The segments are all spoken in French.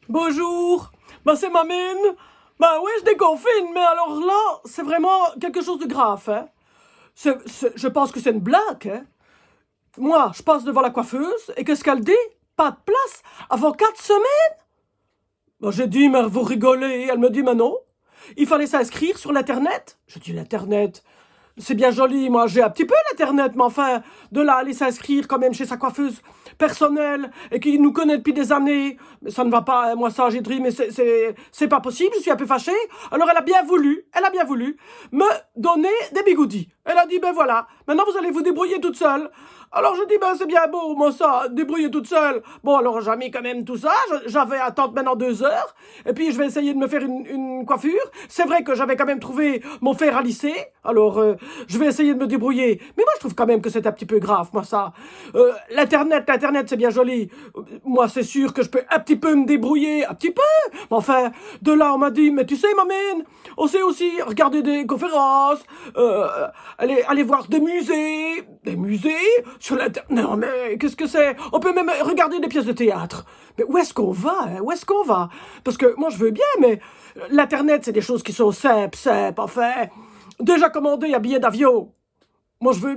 Bonjour, c'est Mamine. Oui, je déconfine, mais alors là, c'est vraiment quelque chose de grave, hein. Je pense que c'est une blague, hein. Moi, je passe devant la coiffeuse, et qu'est-ce qu'elle dit? Pas de place avant 4 semaines? J'ai dit, mais vous rigolez. Elle me dit, mais non. Il fallait s'inscrire sur l'Internet. Je dis, l'Internet, c'est bien joli, moi j'ai un petit peu l'internet, mais enfin, de là aller s'inscrire quand même chez sa coiffeuse personnelle et qui nous connaît depuis des années, mais ça ne va pas, hein, moi ça j'ai dit, mais c'est pas possible, je suis un peu fâchée. Alors elle a bien voulu me donner des bigoudis. Elle a dit, ben voilà, maintenant vous allez vous débrouiller toute seule. Alors je dis, ben c'est bien beau, moi ça, débrouiller toute seule. Bon, alors j'ai mis quand même tout ça, j'avais à attendre maintenant 2 heures, et puis je vais essayer de me faire une coiffure. C'est vrai que j'avais quand même trouvé mon fer à lisser, alors je vais essayer de me débrouiller. Mais moi je trouve quand même que c'est un petit peu grave, moi ça. L'internet c'est bien joli. Moi c'est sûr que je peux un petit peu me débrouiller, un petit peu. Mais enfin, de là on m'a dit, mais tu sais Mamine, on sait aussi regarder des conférences, aller voir des musées sur l'internet. Non mais qu'est-ce que c'est? On peut même regarder des pièces de théâtre. Mais où est-ce qu'on va, hein? Où est-ce qu'on va? Parce que moi je veux bien, mais l'internet c'est des choses qui sont simples, enfin. Déjà commandé un billet d'avion. Moi, j'ai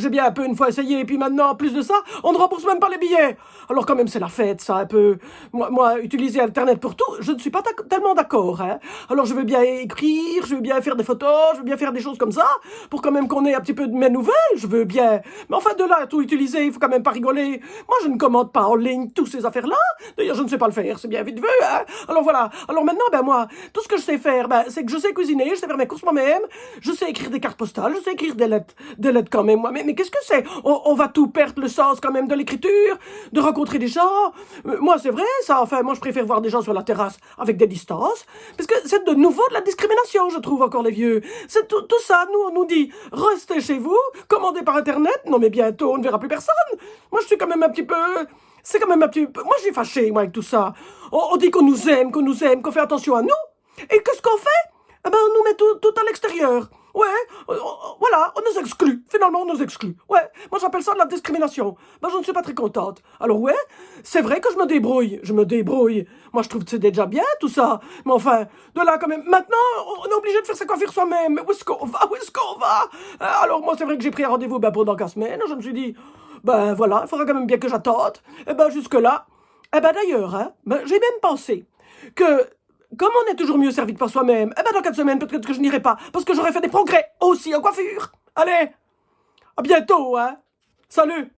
bien un peu une fois essayé, et puis maintenant, en plus de ça, on ne rembourse même pas les billets. Alors quand même, c'est la fête, ça, un peu. Moi, utiliser Internet pour tout, je ne suis pas tellement d'accord, hein. Alors je veux bien écrire, je veux bien faire des photos, je veux bien faire des choses comme ça, pour quand même qu'on ait un petit peu de mes nouvelles, je veux bien. Mais enfin, de là à tout utiliser, il faut quand même pas rigoler. Moi, je ne commande pas en ligne toutes ces affaires-là. D'ailleurs, je ne sais pas le faire, c'est bien vite vu, hein. Alors voilà. Alors maintenant, moi, tout ce que je sais faire, c'est que je sais cuisiner, je sais faire mes courses moi-même, je sais écrire des cartes postales, je sais écrire des lettres quand même, moi. Mais qu'est-ce que c'est? On va tout perdre le sens quand même de l'écriture, de rencontrer des gens. Moi, c'est vrai, ça. Enfin, moi, je préfère voir des gens sur la terrasse avec des distances. Parce que c'est de nouveau de la discrimination, je trouve, encore les vieux. C'est tout ça. Nous, on nous dit, restez chez vous, commandez par Internet. Non, mais bientôt, on ne verra plus personne. Moi, je suis quand même un petit peu... C'est quand même un petit peu... Moi, je suis fâchée, moi, avec tout ça. On dit qu'on nous aime, qu'on fait attention à nous. Et qu'est-ce qu'on fait? On nous met tout à l'extérieur. Ouais, voilà, on nous exclut. Finalement, on nous exclut. Ouais, moi j'appelle ça de la discrimination. Je ne suis pas très contente. Alors ouais, c'est vrai que je me débrouille. Je me débrouille. Moi, je trouve que c'est déjà bien, tout ça. Mais enfin, de là quand même... Maintenant, on est obligé de faire sa coiffure soi-même. Mais où est-ce qu'on va? Où est-ce qu'on va? Alors moi, c'est vrai que j'ai pris un rendez-vous pendant 4 semaines. Je me suis dit, voilà, il faudra quand même bien que j'attende. Jusque-là... d'ailleurs, hein, j'ai même pensé que comme on est toujours mieux servi que par soi-même, dans 4 semaines, peut-être que je n'irai pas, parce que j'aurai fait des progrès aussi en coiffure. Allez, à bientôt, hein. Salut.